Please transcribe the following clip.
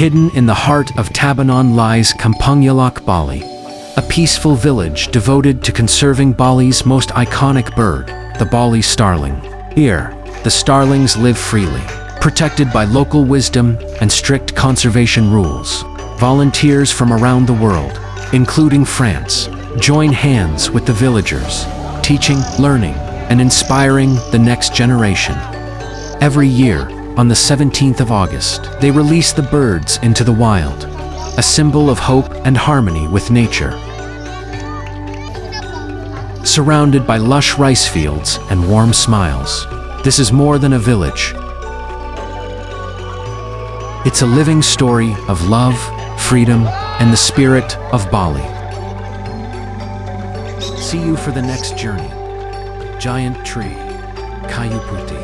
Hidden in the heart of Tabanan lies Kampung Jalak Bali, a peaceful village devoted to conserving Bali's most iconic bird, the Bali Starling. Here, the starlings live freely, protected by local wisdom and strict conservation rules. Volunteers from around the world, including France, join hands with the villagers, teaching, learning, and inspiring the next generation. Every year, on the 17th of August, they release the birds into the wild, a symbol of hope and harmony with nature. Surrounded by lush rice fields and warm smiles, this is more than a village. It's a living story of love, freedom, and the spirit of Bali. See you for the next journey. Giant tree, Kayu Putih.